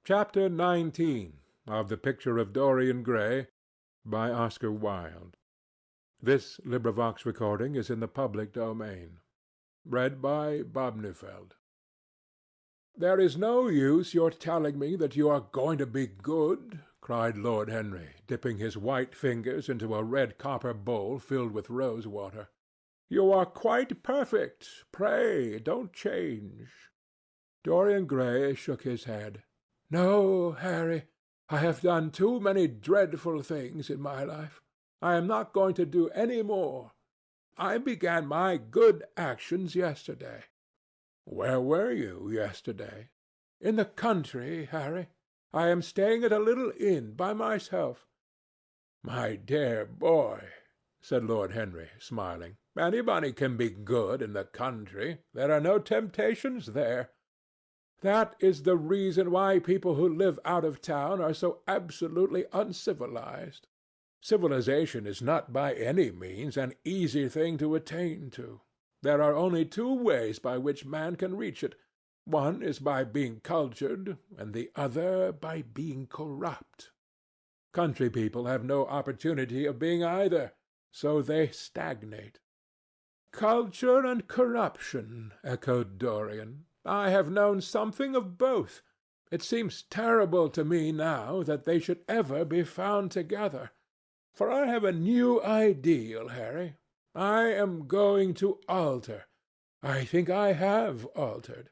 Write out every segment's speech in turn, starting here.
Chapter 19 of The Picture of Dorian Gray, by Oscar Wilde. This recording is in the public domain. Read by Bob Neufeld. "There is no use your telling me that you are going to be good," cried Lord Henry, dipping his white fingers into a red copper bowl filled with rose water. "You are quite perfect. Pray don't change." Dorian Gray shook his head. "No, Harry, I have done too many dreadful things in my life. I am not going to do any more. I began my good actions yesterday." "Where were you yesterday?" "In the country, Harry. I am staying at a little inn by myself." "My dear boy," said Lord Henry, smiling, "anybody can be good in the country. There are no temptations there." "That is the reason why people who live out of town are so absolutely uncivilized. Civilization is not by any means an easy thing to attain to. There are only two ways by which man can reach it. One is by being cultured, and the other by being corrupt. Country people have no opportunity of being either, so they stagnate." "Culture and corruption," echoed Dorian. "I have known something of both. It seems terrible to me now that they should ever be found together. For I have a new ideal, Harry. I am going to alter. I think I have altered."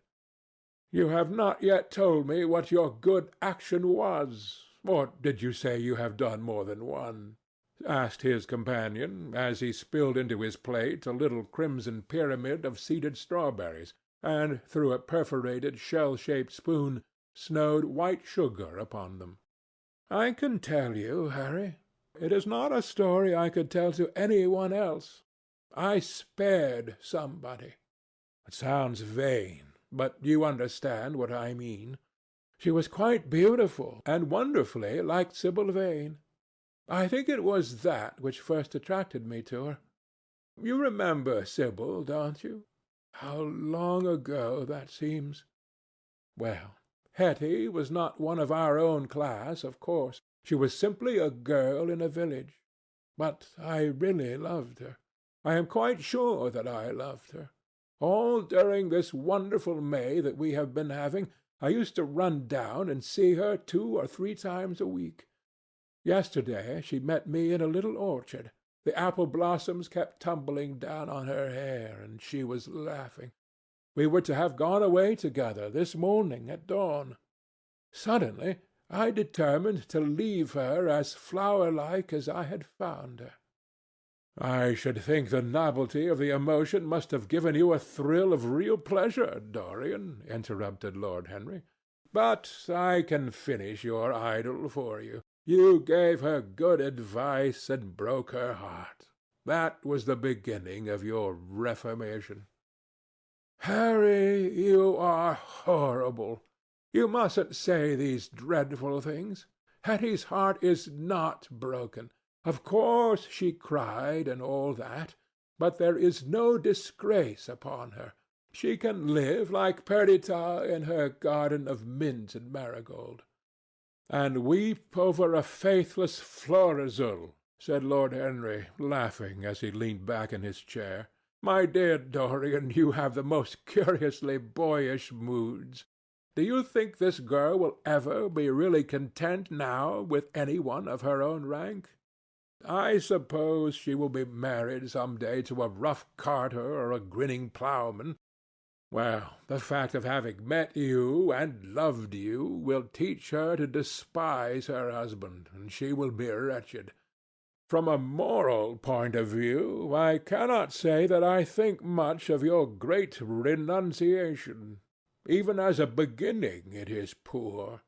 "You have not yet told me what your good action was. Or did you say you have done more than one?" asked his companion, as he spilled into his plate a little crimson pyramid of seeded strawberries, and through a perforated shell-shaped spoon snowed white sugar upon them. "I can tell you, Harry. It is not a story I could tell to any one else. I spared somebody. It sounds vain, but you understand what I mean. She was quite beautiful, and wonderfully like Sibyl Vane. I think it was that which first attracted me to her. You remember Sibyl, don't you? How long ago that seems! Well, Hetty was not one of our own class, of course. She was simply a girl in a village. But I really loved her. I am quite sure that I loved her. All during this wonderful May that we have been having, I used to run down and see her 2 or 3 times a week. Yesterday she met me in a little orchard. The apple blossoms kept tumbling down on her hair, and she was laughing. We were to have gone away together this morning at dawn. Suddenly I determined to leave her as flower-like as I had found her." "I should think the novelty of the emotion must have given you a thrill of real pleasure, Dorian," interrupted Lord Henry. "But I can finish your idyll for you. You gave her good advice and broke her heart. That was the beginning of your reformation." "Harry, you are horrible. You mustn't say these dreadful things. Hetty's heart is not broken. Of course she cried and all that, but there is no disgrace upon her. She can live like Perdita in her garden of mint and marigold." "And weep over a faithless Florizel," said Lord Henry, laughing as he leaned back in his chair. "My dear Dorian, you have the most curiously boyish moods. Do you think this girl will ever be really content now with any one of her own rank? I suppose she will be married some day to a rough carter or a grinning ploughman. Well, the fact of having met you and loved you will teach her to despise her husband, and she will be wretched. From a moral point of view, I cannot say that I think much of your great renunciation. Even as a beginning it is poor.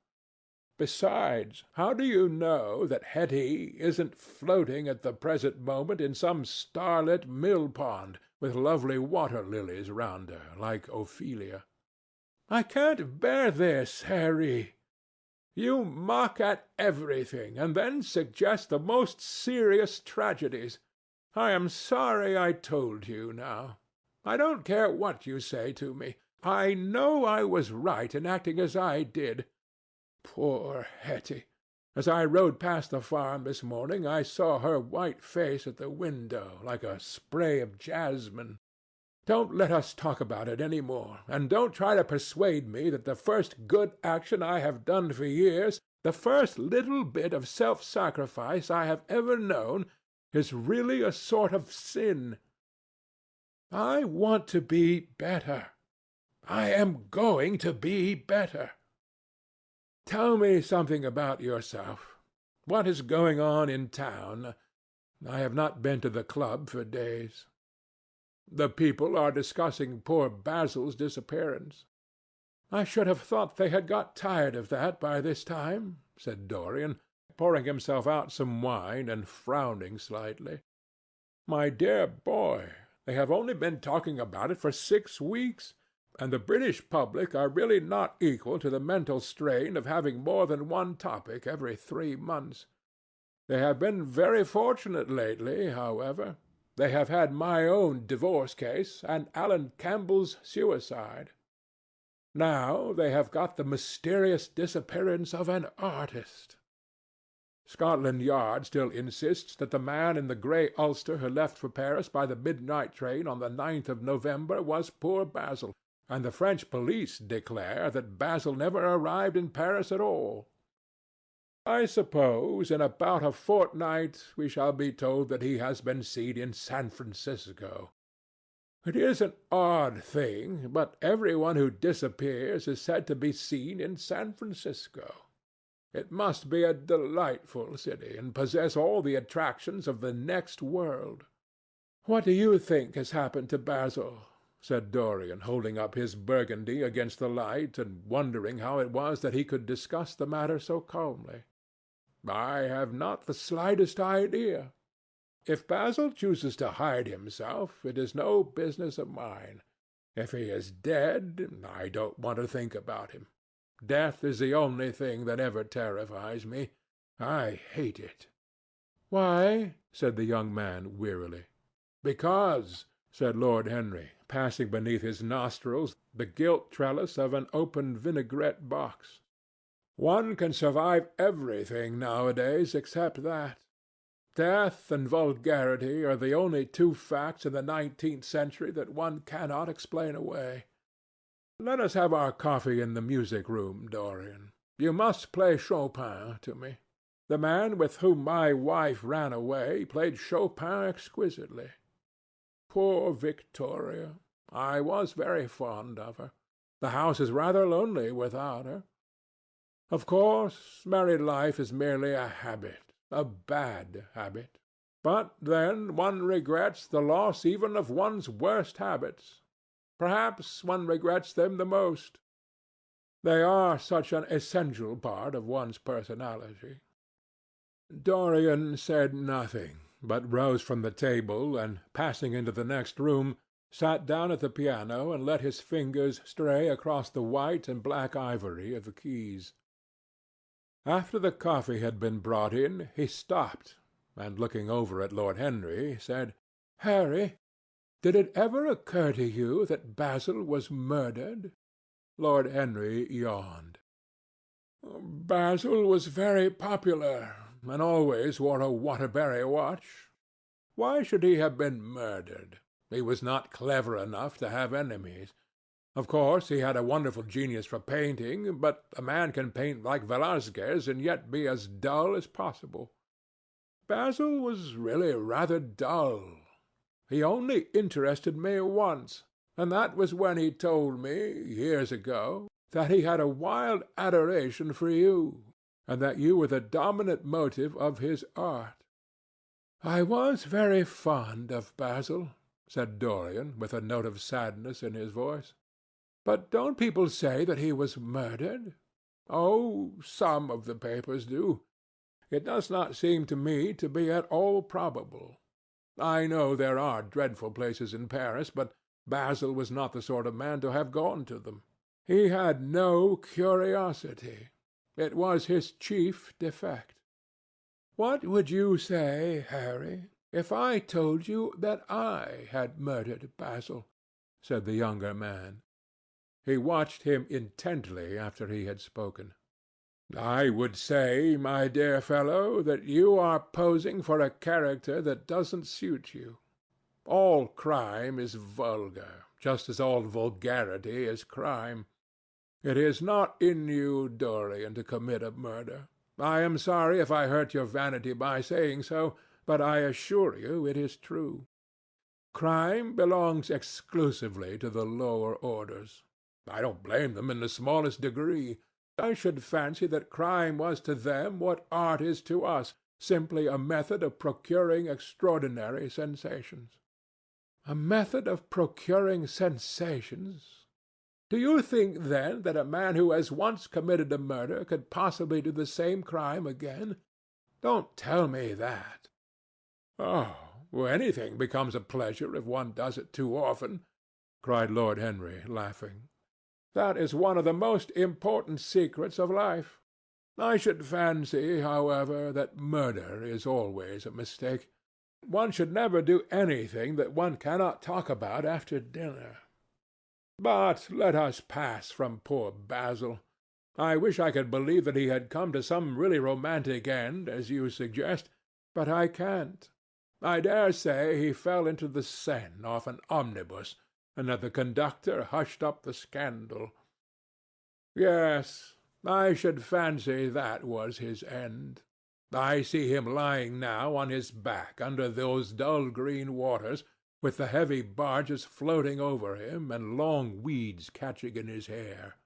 Besides, how do you know that Hetty isn't floating at the present moment in some starlit mill-pond, with lovely water-lilies round her, like Ophelia?" "I can't bear this, Harry. You mock at everything, and then suggest the most serious tragedies. I am sorry I told you now. I don't care what you say to me. I know I was right in acting as I did. Poor Hetty! As I rode past the farm this morning, I saw her white face at the window, like a spray of jasmine. Don't let us talk about it any more, and don't try to persuade me that the first good action I have done for years, the first little bit of self-sacrifice I have ever known, is really a sort of sin. I want to be better. I am going to be better. Tell me something about yourself. What is going on in town? I have not been to the club for days. The people are discussing poor Basil's disappearance. I should have thought they had got tired of that by this time, said Dorian, pouring himself out some wine and frowning slightly. My dear boy, they have only been talking about it for 6 weeks, and the British public are really not equal to the mental strain of having more than one topic every 3 months. They have been very fortunate lately, however. They have had my own divorce case and Alan Campbell's suicide. Now they have got the mysterious disappearance of an artist. Scotland Yard still insists that the man in the grey ulster who left for Paris by the midnight train on the 9th of November was poor Basil, and the French police declare that Basil never arrived in Paris at all. I suppose in about a fortnight we shall be told that he has been seen in San Francisco. It is an odd thing, but everyone who disappears is said to be seen in San Francisco. It must be a delightful city, and possess all the attractions of the next world. What do you think has happened to Basil? Said Dorian, holding up his Burgundy against the light, and wondering how it was that he could discuss the matter so calmly. I have not the slightest idea. If Basil chooses to hide himself, it is no business of mine. If he is dead, I don't want to think about him. Death is the only thing that ever terrifies me. I hate it. Why? Said the young man wearily. Because, said Lord Henry, passing beneath his nostrils the gilt trellis of an open vinaigrette box. One can survive everything nowadays except that. Death and vulgarity are the only 2 facts in the 19th century that one cannot explain away. Let us have our coffee in the music-room, Dorian. You must play Chopin to me. The man with whom my wife ran away played Chopin exquisitely. Poor Victoria! I was very fond of her. The house is rather lonely without her. Of course, married life is merely a habit, a bad habit. But then one regrets the loss even of one's worst habits. Perhaps one regrets them the most. They are such an essential part of one's personality. Dorian said nothing, but rose from the table and, passing into the next room, sat down at the piano and let his fingers stray across the white and black ivory of the keys. After the coffee had been brought in, he stopped, and looking over at Lord Henry, said, "Harry, did it ever occur to you that Basil was murdered?" Lord Henry yawned. "Basil was very popular, and always wore a Waterbury watch. Why should he have been murdered? He was not clever enough to have enemies. Of course, he had a wonderful genius for painting, but a man can paint like Velasquez and yet be as dull as possible. Basil was really rather dull. He only interested me once, and that was when he told me, years ago, that he had a wild adoration for you, and that you were the dominant motive of his art. I was very fond of Basil," said Dorian, with a note of sadness in his voice. "But don't people say that he was murdered?" "Oh, some of the papers do. It does not seem to me to be at all probable. I know there are dreadful places in Paris, but Basil was not the sort of man to have gone to them. He had no curiosity. It was his chief defect. What would you say, Harry, if I told you that I had murdered Basil?" said the younger man. He watched him intently after he had spoken. I would say, my dear fellow, that you are posing for a character that doesn't suit you. All crime is vulgar, just as all vulgarity is crime. It is not in you, Dorian, to commit a murder. I am sorry if I hurt your vanity by saying so, but I assure you it is true. Crime belongs exclusively to the lower orders. I don't blame them in the smallest degree. I should fancy that crime was to them what art is to us, simply a method of procuring extraordinary sensations. A method of procuring sensations? Do you think, then, that a man who has once committed a murder could possibly do the same crime again? Don't tell me that. Oh, well, anything becomes a pleasure if one does it too often, cried Lord Henry, laughing. That is one of the most important secrets of life. I should fancy, however, that murder is always a mistake. One should never do anything that one cannot talk about after dinner. But let us pass from poor Basil. I wish I could believe that he had come to some really romantic end, as you suggest, but I can't. I dare say he fell into the Seine off an omnibus, and that the conductor hushed up the scandal. Yes, I should fancy that was his end. I see him lying now on his back under those dull green waters, with the heavy barges floating over him and long weeds catching in his hair.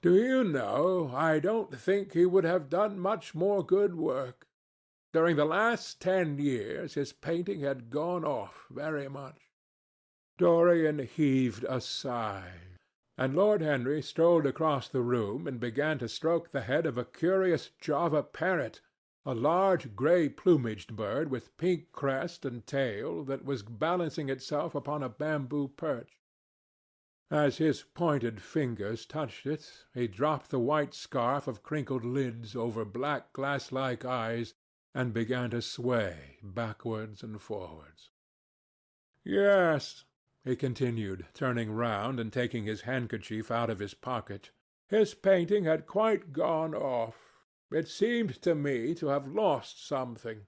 Do you know, I don't think he would have done much more good work. During the last 10 years his painting had gone off very much. Dorian heaved a sigh, and Lord Henry strolled across the room and began to stroke the head of a curious Java parrot, a large grey-plumaged bird with pink crest and tail that was balancing itself upon a bamboo perch. As his pointed fingers touched it, he dropped the white scarf of crinkled lids over black glass-like eyes and began to sway backwards and forwards. Yes, he continued, turning round and taking his handkerchief out of his pocket, his painting had quite gone off. It seemed to me to have lost something.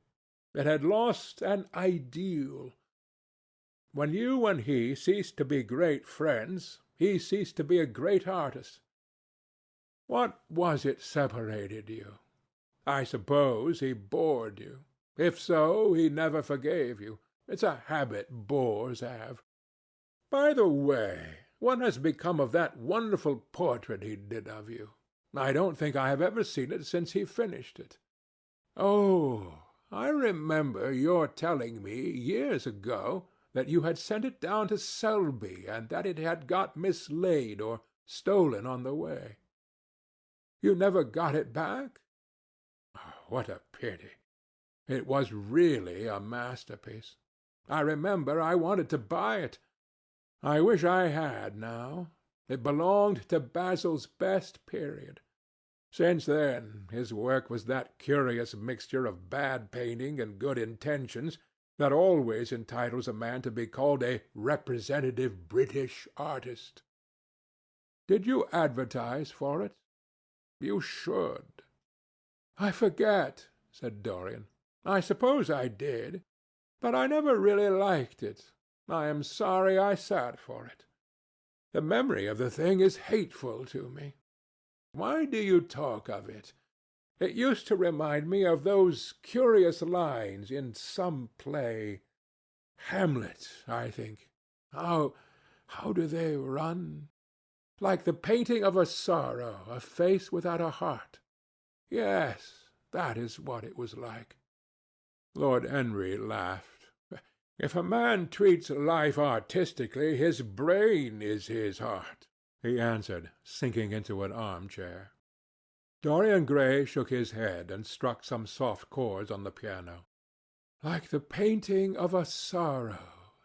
It had lost an ideal. When you and he ceased to be great friends, he ceased to be a great artist. What was it separated you? I suppose he bored you. If so, he never forgave you. It's a habit bores have. By the way, what has become of that wonderful portrait he did of you? I don't think I have ever seen it since he finished it. Oh, I remember your telling me, years ago, that you had sent it down to Selby, and that it had got mislaid or stolen on the way. You never got it back? Oh, what a pity. It was really a masterpiece. I remember I wanted to buy it. I wish I had now. It belonged to Basil's best period. Since then, his work was that curious mixture of bad painting and good intentions that always entitles a man to be called a representative British artist. Did you advertise for it? You should. I forget, said Dorian. I suppose I did, but I never really liked it. I am sorry I sat for it. The memory of the thing is hateful to me. Why do you talk of it? It used to remind me of those curious lines in some play. Hamlet, I think. How do they run? Like the painting of a sorrow, a face without a heart. Yes, that is what it was like. Lord Henry laughed. If a man treats life artistically, his brain is his heart, he answered, sinking into an armchair. Dorian Gray shook his head and struck some soft chords on the piano. Like the painting of a sorrow,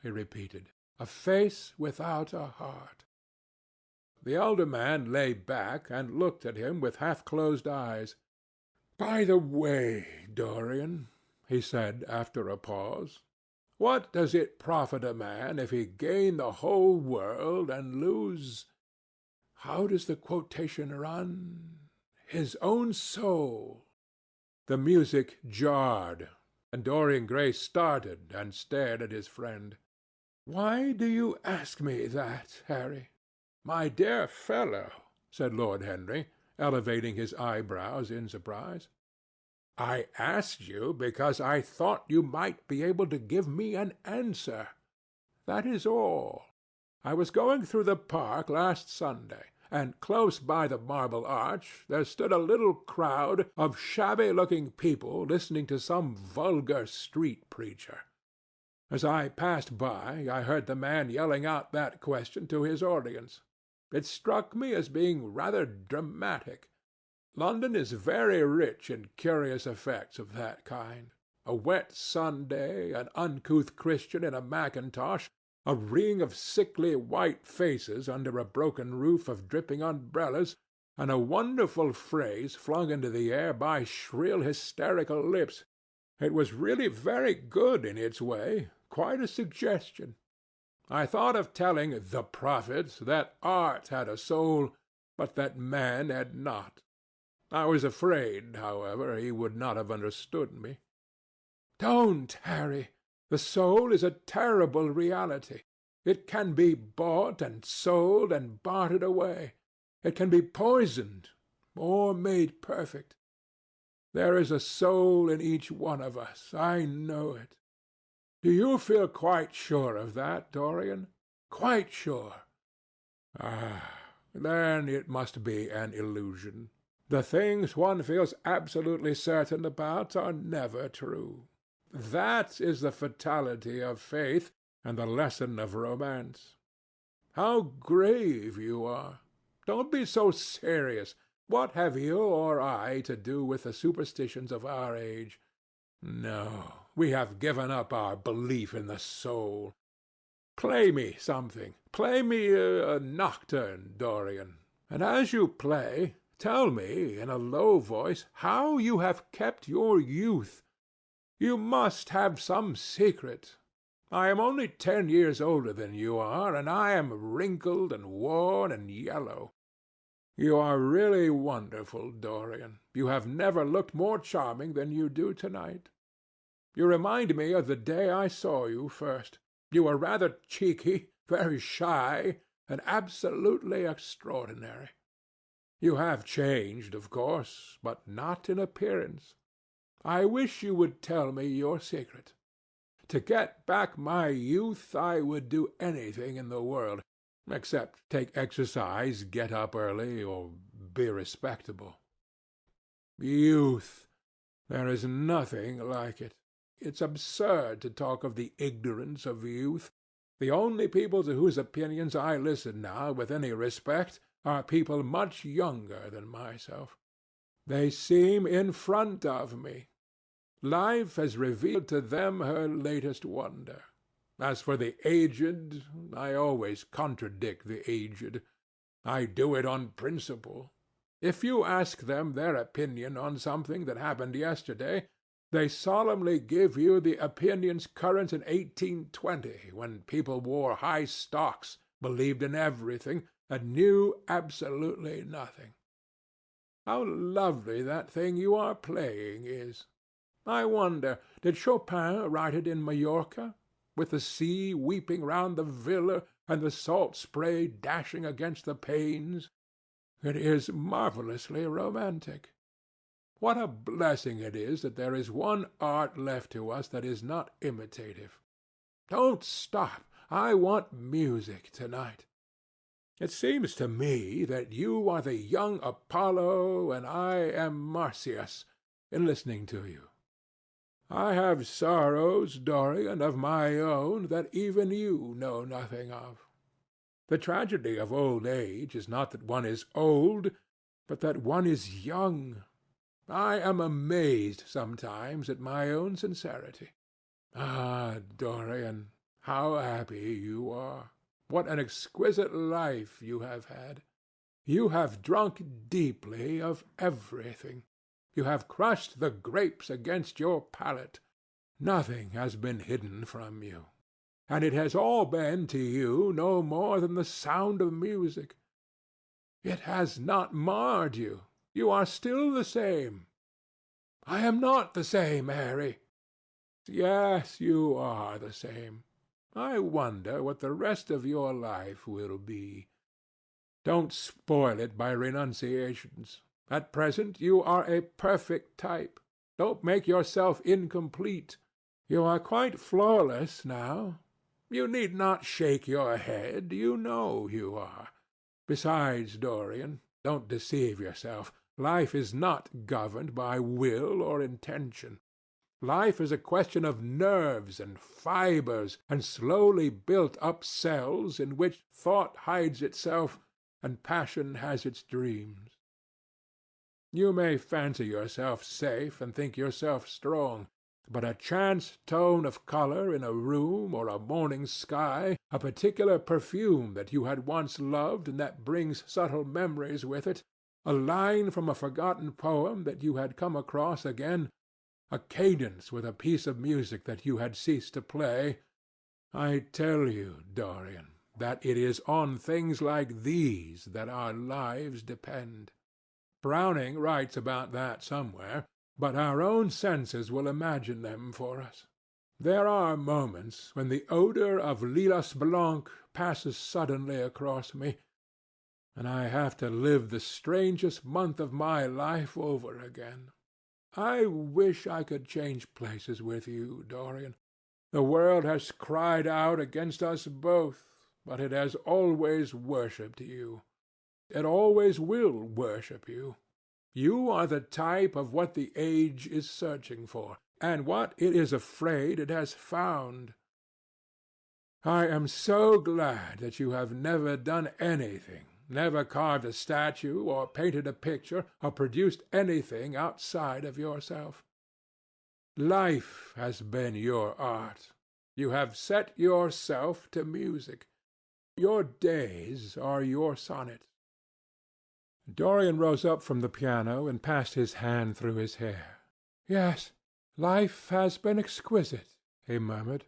he repeated, a face without a heart. The elder man lay back and looked at him with half-closed eyes. By the way, Dorian, he said after a pause, what does it profit a man if he gain the whole world and lose— how does the quotation run? his own soul." The music jarred, and Dorian Gray started and stared at his friend. "Why do you ask me that, Harry?" "My dear fellow," said Lord Henry, elevating his eyebrows in surprise, "I asked you because I thought you might be able to give me an answer. That is all. I was going through the park last Sunday, and close by the Marble Arch there stood a little crowd of shabby-looking people listening to some vulgar street preacher. As I passed by, I heard the man yelling out that question to his audience. It struck me as being rather dramatic. London is very rich in curious effects of that kind. A wet Sunday, an uncouth Christian in a mackintosh, a ring of sickly white faces under a broken roof of dripping umbrellas, and a wonderful phrase flung into the air by shrill hysterical lips. It was really very good in its way, quite a suggestion. I thought of telling the prophet that art had a soul, but that man had not. I was afraid, however, he would not have understood me. Don't, Harry. The soul is a terrible reality. It can be bought and sold and bartered away. It can be poisoned or made perfect. There is a soul in each one of us. I know it. Do you feel quite sure of that, Dorian? Quite sure? Ah, then it must be an illusion. The things one feels absolutely certain about are never true. That is the fatality of faith and the lesson of romance. How grave you are! Don't be so serious. What have you or I to do with the superstitions of our age? No, we have given up our belief in the soul. Play me something. Play me a nocturne, Dorian. And as you play, tell me in a low voice how you have kept your youth. You must have some secret. I am only 10 years older than you are, and I am wrinkled and worn and yellow. You are really wonderful, Dorian. You have never looked more charming than you do tonight. You remind me of the day I saw you first. You were rather cheeky, very shy, and absolutely extraordinary. You have changed, of course, but not in appearance. I wish you would tell me your secret. To get back my youth, I would do anything in the world, except take exercise, get up early, or be respectable. Youth! There is nothing like it. It's absurd to talk of the ignorance of youth. The only people to whose opinions I listen now with any respect are people much younger than myself. They seem in front of me. Life has revealed to them her latest wonder. As for the aged, I always contradict the aged. I do it on principle. If you ask them their opinion on something that happened yesterday, they solemnly give you the opinions current in 1820, when people wore high stocks, believed in everything, and knew absolutely nothing. How lovely that thing you are playing is! I wonder, did Chopin write it in Majorca, with the sea weeping round the villa and the salt spray dashing against the panes? It is marvellously romantic. What a blessing it is that there is one art left to us that is not imitative. Don't stop. I want music tonight. It seems to me that you are the young Apollo and I am Marsyas in listening to you. I have sorrows, Dorian, of my own that even you know nothing of. The tragedy of old age is not that one is old, but that one is young. I am amazed sometimes at my own sincerity. Ah, Dorian, how happy you are! What an exquisite life you have had! You have drunk deeply of everything. You have crushed the grapes against your palate. Nothing has been hidden from you. And it has all been to you no more than the sound of music. It has not marred you. You are still the same." "I am not the same, Harry." "Yes, you are the same. I wonder what the rest of your life will be. Don't spoil it by renunciations. At present you are a perfect type. Don't make yourself incomplete. You are quite flawless now. You need not shake your head. You know you are. Besides, Dorian, don't deceive yourself. Life is not governed by will or intention. Life is a question of nerves and fibres and slowly built-up cells in which thought hides itself and passion has its dreams. You may fancy yourself safe and think yourself strong, but a chance tone of colour in a room or a morning sky, a particular perfume that you had once loved and that brings subtle memories with it, a line from a forgotten poem that you had come across again, a cadence with a piece of music that you had ceased to play, I tell you, Dorian, that it is on things like these that our lives depend. Browning writes about that somewhere, but our own senses will imagine them for us. There are moments when the odour of lilas blanc passes suddenly across me, and I have to live the strangest month of my life over again. I wish I could change places with you, Dorian. The world has cried out against us both, but it has always worshipped you. It always will worship you. You are the type of what the age is searching for, and what it is afraid it has found. I am so glad that you have never done anything, never carved a statue or painted a picture or produced anything outside of yourself. Life has been your art. You have set yourself to music. Your days are your sonnets. Dorian rose up from the piano and passed his hand through his hair. "Yes, life has been exquisite," he murmured,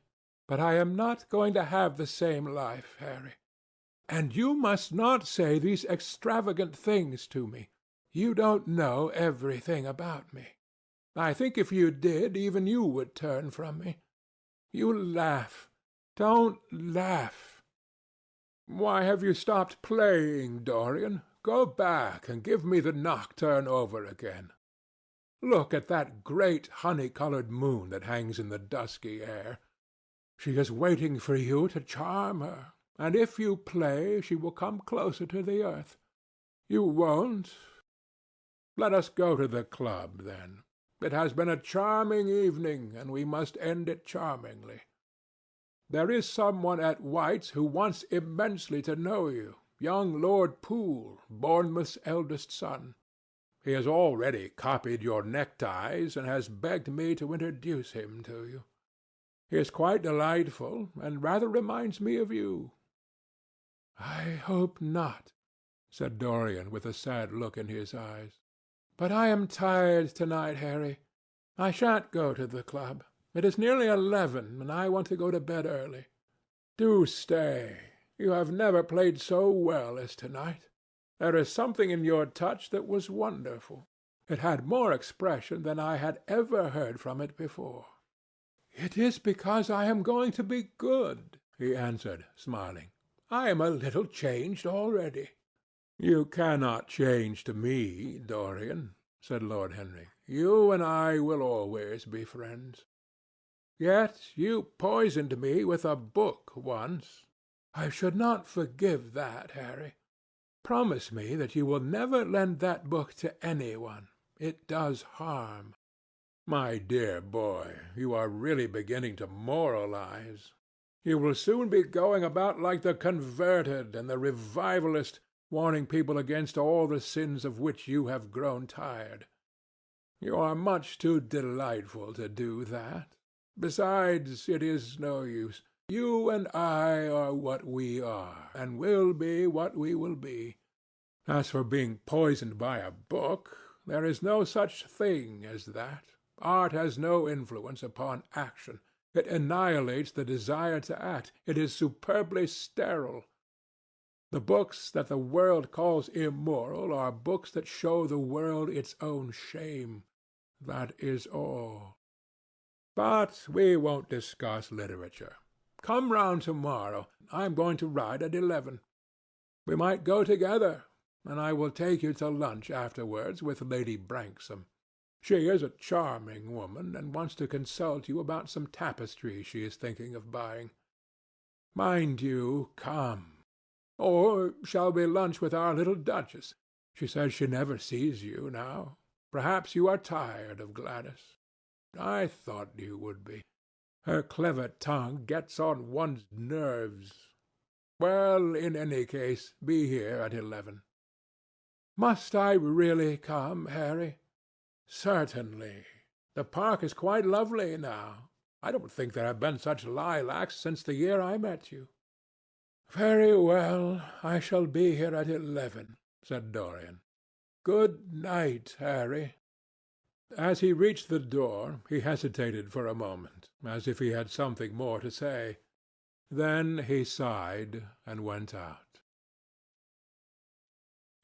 "but I am not going to have the same life, Harry. And you must not say these extravagant things to me. You don't know everything about me. I think if you did, even you would turn from me. You laugh. Don't laugh. Why have you stopped playing, Dorian? Go back and give me the nocturne over again. Look at that great honey-coloured moon that hangs in the dusky air. She is waiting for you to charm her, and if you play, she will come closer to the earth. You won't. Let us go to the club, then. It has been a charming evening, and we must end it charmingly. There is someone at White's who wants immensely to know you, young Lord Poole, Bournemouth's eldest son. He has already copied your neckties, and has begged me to introduce him to you. He is quite delightful, and rather reminds me of you." "I hope not," said Dorian, with a sad look in his eyes. "But I am tired to-night, Harry. I shan't go to the club. It is nearly 11, and I want to go to bed early." "Do stay. You have never played so well as to-night. There is something in your touch that was wonderful. It had more expression than I had ever heard from it before." "It is because I am going to be good," he answered, smiling. "I am a little changed already." "You cannot change to me, Dorian," said Lord Henry. "You and I will always be friends." "Yet you poisoned me with a book once." "I should not forgive that, Harry. Promise me that you will never lend that book to anyone. It does harm." "My dear boy, you are really beginning to moralize. You will soon be going about like the converted and the revivalist, warning people against all the sins of which you have grown tired. You are much too delightful to do that. Besides, it is no use. You and I are what we are, and will be what we will be. As for being poisoned by a book, there is no such thing as that. Art has no influence upon action. It annihilates the desire to act. It is superbly sterile. The books that the world calls immoral are books that show the world its own shame. That is all. But we won't discuss literature. Come round to-morrow. I'm going to ride at 11. We might go together, and I will take you to lunch afterwards with Lady Branksome. She is a charming woman, and wants to consult you about some tapestry she is thinking of buying. Mind you come. Or shall we lunch with our little Duchess? She says she never sees you now. Perhaps you are tired of Gladys. I thought you would be. Her clever tongue gets on one's nerves. Well, in any case, be here at 11. Must I really come, Harry? Certainly. The park is quite lovely now. I don't think there have been such lilacs since the year I met you. Very well, I shall be here at 11, said Dorian. Good night, Harry. As he reached the door, he hesitated for a moment, as if he had something more to say. Then he sighed and went out.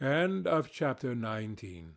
End of chapter 19.